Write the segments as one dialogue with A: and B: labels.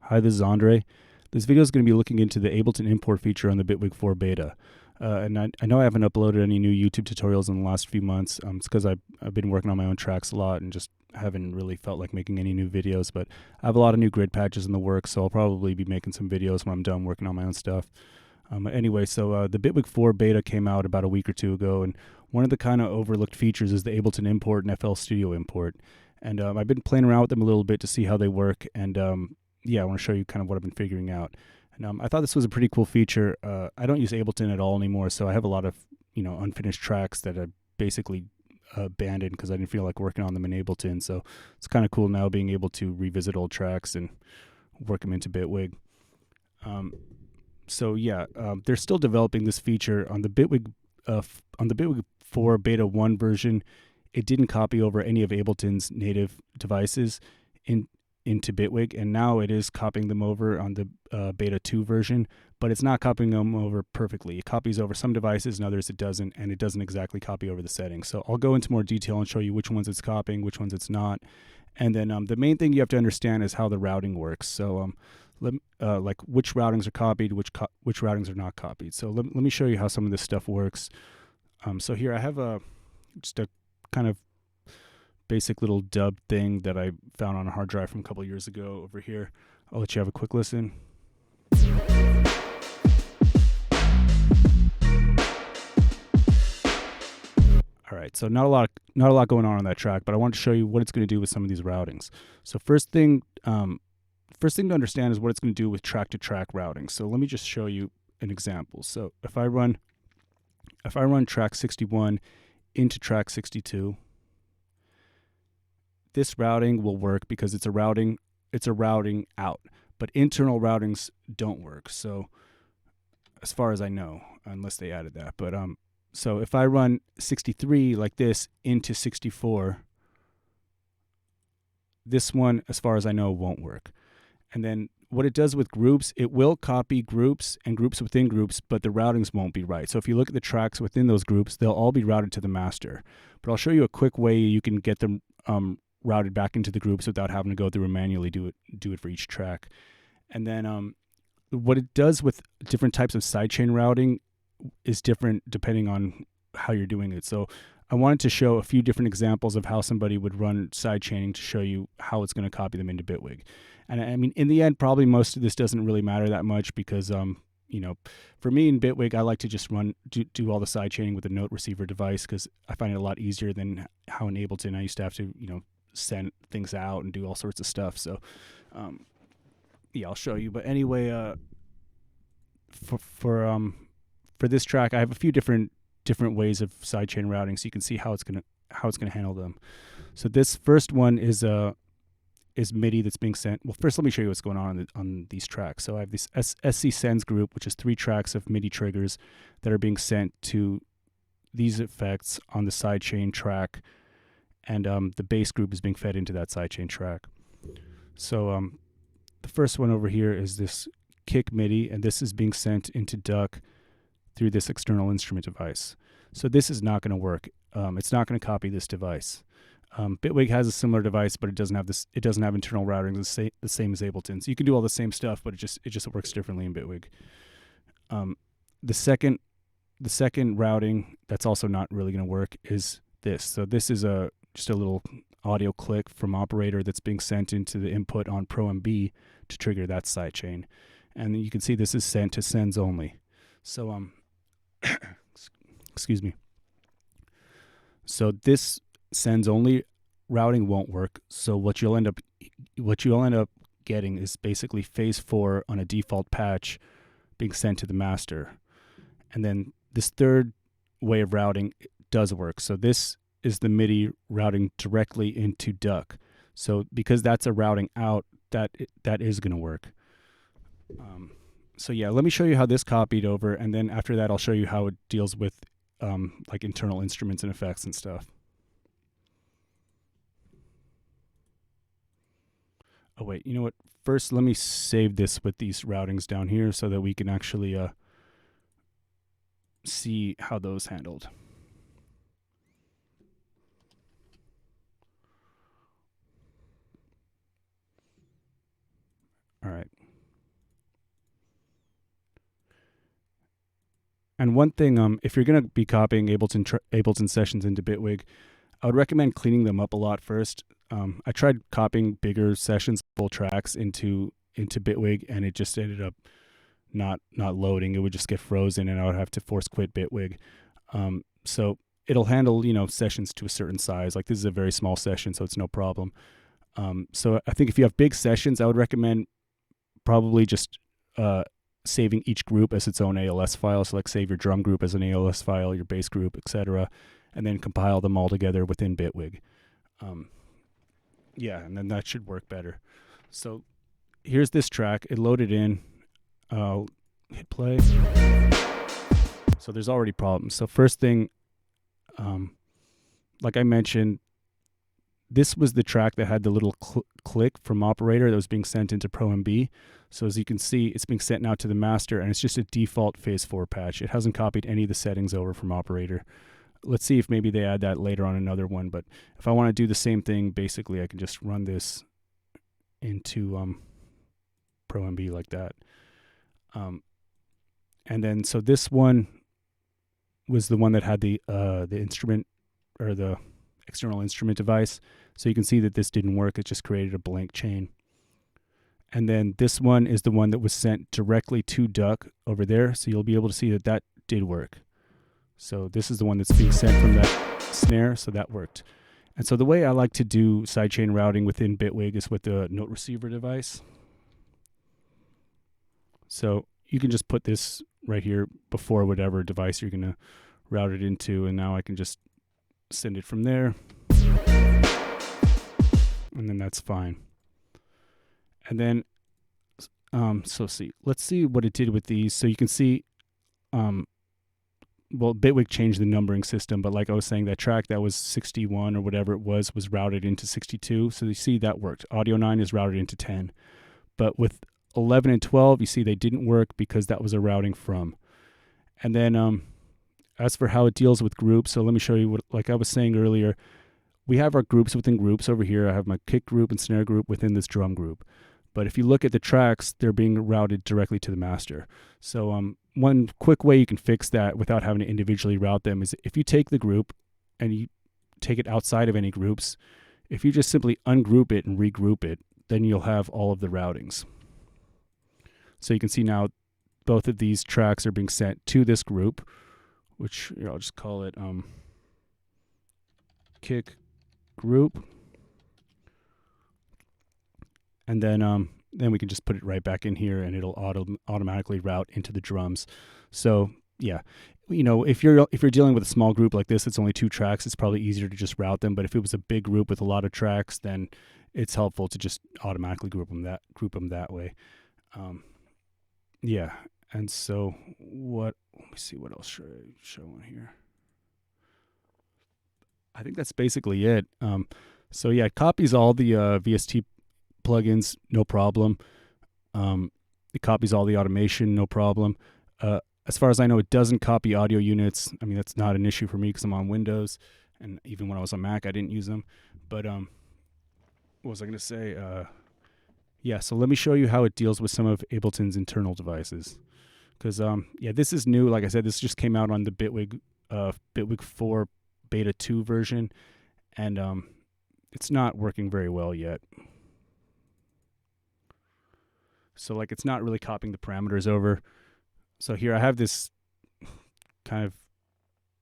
A: Hi, this is Andre. This video is going to be looking into the Ableton import feature on the Bitwig 4 beta. And I know I haven't uploaded any new YouTube tutorials in the last few months. It's because I've been working on my own tracks a lot and just haven't really felt like making any new videos. But I have a lot of new grid patches in the works, so I'll probably be making some videos when I'm done working on my own stuff. Anyway, the Bitwig 4 beta came out about a week or two ago, and one of the kind of overlooked features is the Ableton import and FL Studio import. And I've been playing around with them a little bit to see how they work, and I want to show you kind of what I've been figuring out. And I thought this was a pretty cool feature. I don't use Ableton at all anymore, so I have a lot of unfinished tracks that I basically abandoned because I didn't feel like working on them in Ableton. So it's kind of cool now being able to revisit old tracks and work them into Bitwig. They're still developing this feature on the Bitwig 4 beta 1 version. It didn't copy over any of Ableton's native devices into Bitwig, and now it is copying them over on the beta 2 version, but it's not copying them over perfectly. It copies over some devices and others it doesn't, and it doesn't exactly copy over the settings. So I'll go into more detail and show you which ones it's copying, which ones it's not. And then the main thing you have to understand is how the routing works. So like which routings are copied, which routings are not copied. So let me show you how some of this stuff works. So here I have just a kind of basic little dub thing that I found on a hard drive from a couple years ago over here. I'll let you have a quick listen. All right, so not a lot going on that track, but I want to show you what it's going to do with some of these routings. So first thing to understand is what it's going to do with track-to-track routing. So let me just show you an example. So if I run track 61 into track 62, this routing will work because it's a routing out, but internal routings don't work. So as far as I know, unless they added that, but so if I run 63 like this into 64, this one, as far as I know, won't work. And then what it does with groups, it will copy groups and groups within groups, but the routings won't be right. So if you look at the tracks within those groups, they'll all be routed to the master. But I'll show you a quick way you can get them routed back into the groups without having to go through and manually do it for each track. And then what it does with different types of sidechain routing is different depending on how you're doing it. So I wanted to show a few different examples of how somebody would run sidechaining to show you how it's going to copy them into Bitwig. And I mean, in the end, probably most of this doesn't really matter that much because, for me in Bitwig, I like to just do all the sidechaining with a note receiver device because I find it a lot easier than how in Ableton I used to have to, send things out and do all sorts of stuff. So, I'll show you. But anyway, for this track, I have a few different ways of sidechain routing, so you can see how it's gonna handle them. So this first one is MIDI that's being sent. Well, first let me show you what's going on these tracks. So I have this SC sends group, which is 3 tracks of MIDI triggers that are being sent to these effects on the sidechain track, and the bass group is being fed into that sidechain track. So the first one over here is this kick MIDI, and this is being sent into Duck through this external instrument device. So this is not going to work. It's not going to copy this device. Bitwig has a similar device, but it doesn't have this. It doesn't have internal routing the same as Ableton. So you can do all the same stuff, but it just works differently in Bitwig. The second routing that's also not really going to work is this. So this is just a little audio click from operator that's being sent into the input on Pro MB to trigger that sidechain. And you can see this is sent to sends only. So excuse me. So this sends only routing won't work. So what you'll end up getting is basically phase 4 on a default patch being sent to the master. And then this third way of routing does work. So this is the MIDI routing directly into Duck. So because that's a routing out, that is going to work. Let me show you how this copied over, and then after that I'll show you how it deals with like internal instruments and effects and stuff. Oh wait, you know what? First let me save this with these routings down here so that we can actually see how those handled. All right. And one thing, if you're going to be copying Ableton sessions into Bitwig, I would recommend cleaning them up a lot first. I tried copying bigger sessions, full tracks into Bitwig, and it just ended up not loading. It would just get frozen, and I would have to force quit Bitwig. So it'll handle sessions to a certain size. Like this is a very small session, so it's no problem. So I think if you have big sessions, I would recommend probably just saving each group as its own ALS file. So like save your drum group as an ALS file, your bass group, etc., and then compile them all together within Bitwig. Yeah, and then that should work better. So here's this track. It loaded in. I'll hit play. So there's already problems. So first thing, like I mentioned, this was the track that had the little click from operator that was being sent into Pro MB. So as you can see, it's being sent now to the master, and it's just a default phase 4 patch. It hasn't copied any of the settings over from operator. Let's see if maybe they add that later on another one. But if I want to do the same thing, basically I can just run this into Pro MB like that. And then so this one was the one that had the instrument or the external instrument device. So you can see that this didn't work. It just created a blank chain. And then this one is the one that was sent directly to Duck over there. So you'll be able to see that that did work. So this is the one that's being sent from that snare. So that worked. And so the way I like to do sidechain routing within Bitwig is with the note receiver device. So you can just put this right here before whatever device you're going to route it into. And now I can just send it from there. And then that's fine. And then, so see, let's see what it did with these. So you can see, well, Bitwig changed the numbering system, but like I was saying, that track that was 61 or whatever it was routed into 62. So you see that worked. Audio 9 is routed into 10. But with 11 and 12, you see they didn't work because that was a routing from. And then as for how it deals with groups, so let me show you what, like I was saying earlier, we have our groups within groups over here. I have my kick group and snare group within this drum group. But if you look at the tracks, they're being routed directly to the master. So one quick way you can fix that without having to individually route them is if you take the group and you take it outside of any groups, if you just simply ungroup it and regroup it, then you'll have all of the routings. So you can see now both of these tracks are being sent to this group, which I'll just call it kick group. And then we can just put it right back in here, and it'll automatically route into the drums. So yeah, if you're dealing with a small group like this, it's only 2 tracks. It's probably easier to just route them. But if it was a big group with a lot of tracks, then it's helpful to just automatically group them that way. Yeah, and so let me see what else should I show on here. I think that's basically it. So yeah, it copies all the VST plugins, no problem. It copies all the automation, no problem. As far as I know, it doesn't copy audio units. I mean, that's not an issue for me because I'm on Windows, and even when I was on Mac, I didn't use them. But what was I going to say? Yeah, so let me show you how it deals with some of Ableton's internal devices. Because yeah, this is new. Like I said, this just came out on the Bitwig 4 Beta 2 version, and it's not working very well yet. So like it's not really copying the parameters over. So here I have this kind of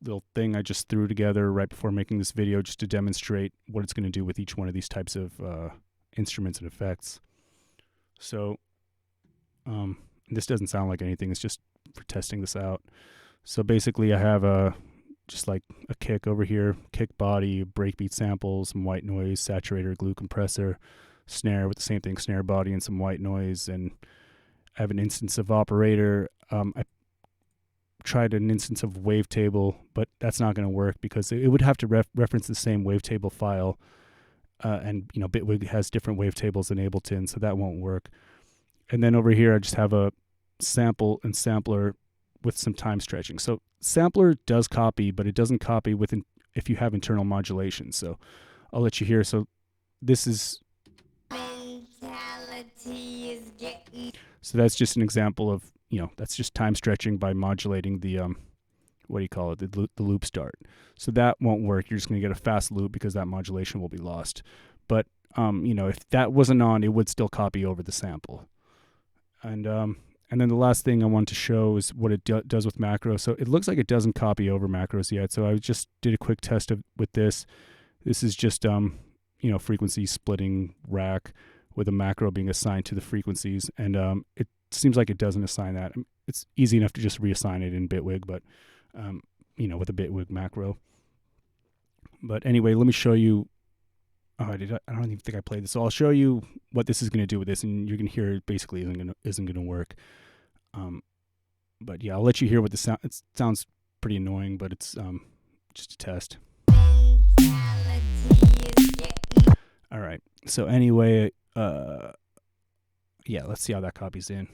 A: little thing I just threw together right before making this video just to demonstrate what it's going to do with each one of these types of instruments and effects. So this doesn't sound like anything. It's just for testing this out. So basically I have just like a kick over here, kick body, breakbeat samples, some white noise, saturator, glue compressor, snare with the same thing, snare body and some white noise, and I have an instance of operator. I tried an instance of wavetable, but that's not going to work because it would have to reference the same wavetable file, and Bitwig has different wavetables than Ableton, so that won't work. And then over here I just have a sample and sampler with some time stretching. So sampler does copy, but it doesn't copy if you have internal modulation. So I'll let you hear. So this is. Mentality is So that's just an example of, that's just time stretching by modulating the what do you call it, the loop start. So that won't work. You're just going to get a fast loop because that modulation will be lost. But if that wasn't on, it would still copy over the sample. And then the last thing I want to show is what it does with macros. So it looks like it doesn't copy over macros yet. So I just did a quick test with this. This is just frequency splitting rack with a macro being assigned to the frequencies, and it seems like it doesn't assign that. It's easy enough to just reassign it in Bitwig, but with a Bitwig macro. But anyway, let me show you. I don't even think I played this. So I'll show you what this is going to do with this, and you're going to hear it basically isn't going to work. But yeah, I'll let you hear what the sound. It sounds pretty annoying, but it's just a test. All right. So anyway, let's see how that copies in.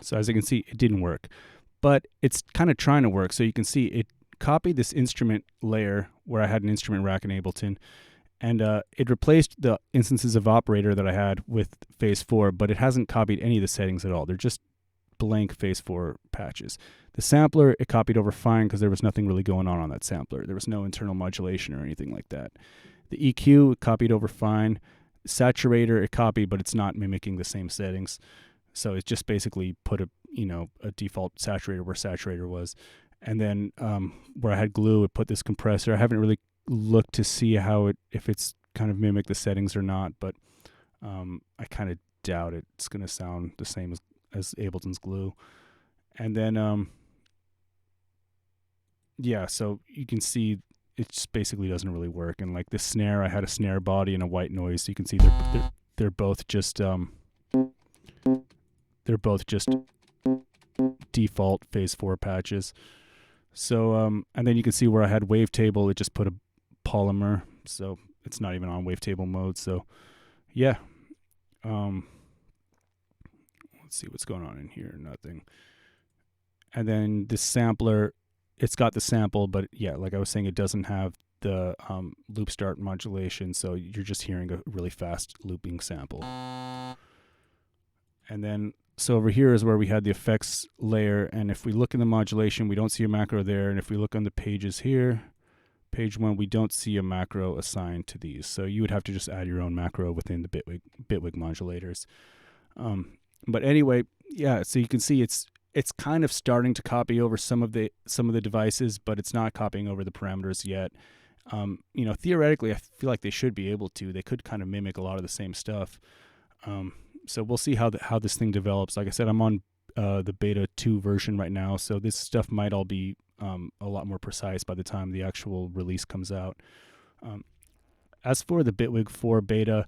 A: So as you can see, it didn't work, but it's kind of trying to work. So you can see it copied this instrument layer where I had an instrument rack in Ableton, and it replaced the instances of operator that I had with phase 4, but it hasn't copied any of the settings at all. They're just blank phase 4 patches. The sampler, it copied over fine because there was nothing really going on that sampler. There was no internal modulation or anything like that. The EQ, it copied over fine. Saturator, it copied, but it's not mimicking the same settings. So it just basically put a default saturator where saturator was. And then where I had glue, it put this compressor. I haven't really looked to see if it's kind of mimicked the settings or not, but I kind of doubt it's going to sound the same as Ableton's glue. And then, so you can see it just basically doesn't really work. And like this snare, I had a snare body and a white noise. So you can see they're both just default phase 4 patches. So and then you can see where I had wavetable, it just put a polymer, so it's not even on wavetable mode. So yeah, let's see what's going on in here. Nothing. And then this sampler, it's got the sample, but yeah, like I was saying, it doesn't have the loop start modulation, so you're just hearing a really fast looping sample. And then so over here is where we had the effects layer, and if we look in the modulation, we don't see a macro there. And if we look on the pages here, page 1, we don't see a macro assigned to these. So you would have to just add your own macro within the Bitwig modulators. But anyway, yeah, so you can see it's kind of starting to copy over some of the devices, but it's not copying over the parameters yet. Theoretically, I feel like they should be able to. They could kind of mimic a lot of the same stuff. So we'll see how this thing develops. Like I said, I'm on the beta 2 version right now, so this stuff might all be a lot more precise by the time the actual release comes out. As for the Bitwig 4 beta,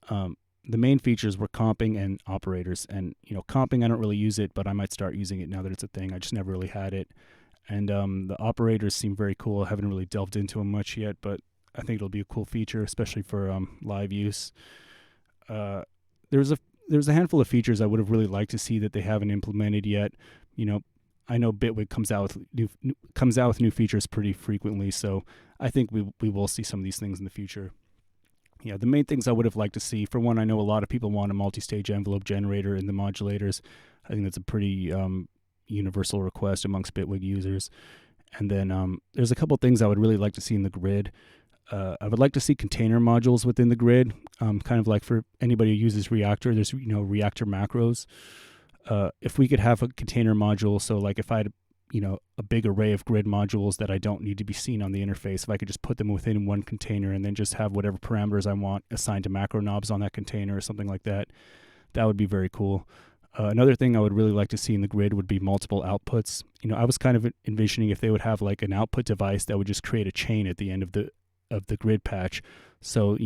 A: the main features were comping and operators. And comping, I don't really use it, but I might start using it now that it's a thing. I just never really had it. And the operators seem very cool. I haven't really delved into them much yet, but I think it'll be a cool feature, especially for live use. There's a handful of features I would have really liked to see that they haven't implemented yet. I know Bitwig comes out with new features pretty frequently, so I think we will see some of these things in the future. Yeah, the main things I would have liked to see, for one, I know a lot of people want a multi-stage envelope generator in the modulators. I think that's a pretty universal request amongst Bitwig users. And then there's a couple things I would really like to see in the grid. I would like to see container modules within the grid, kind of like for anybody who uses Reactor. There's Reactor macros. If we could have a container module, so like if I had a big array of grid modules that I don't need to be seen on the interface, if I could just put them within one container and then just have whatever parameters I want assigned to macro knobs on that container or something like that, that would be very cool. Another thing I would really like to see in the grid would be multiple outputs. I was kind of envisioning if they would have like an output device that would just create a chain at the end of the grid patch. So,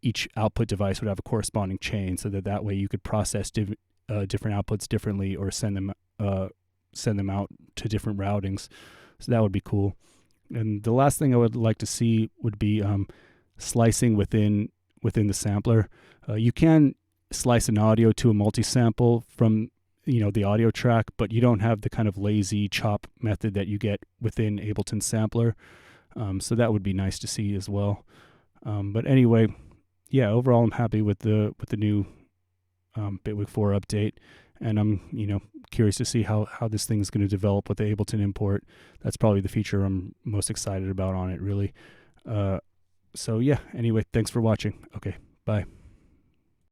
A: each output device would have a corresponding chain, so that way you could process different outputs differently or send them out to different routings. So that would be cool. And the last thing I would like to see would be slicing within the sampler. You can slice an audio to a multi-sample from the audio track, but you don't have the kind of lazy chop method that you get within Ableton Sampler. So that would be nice to see as well. But anyway, yeah, overall I'm happy with the new Bitwig 4 update, and I'm curious to see how this thing's going to develop with the Ableton import. That's probably the feature I'm most excited about on it, really. So yeah, anyway, thanks for watching. Okay, bye.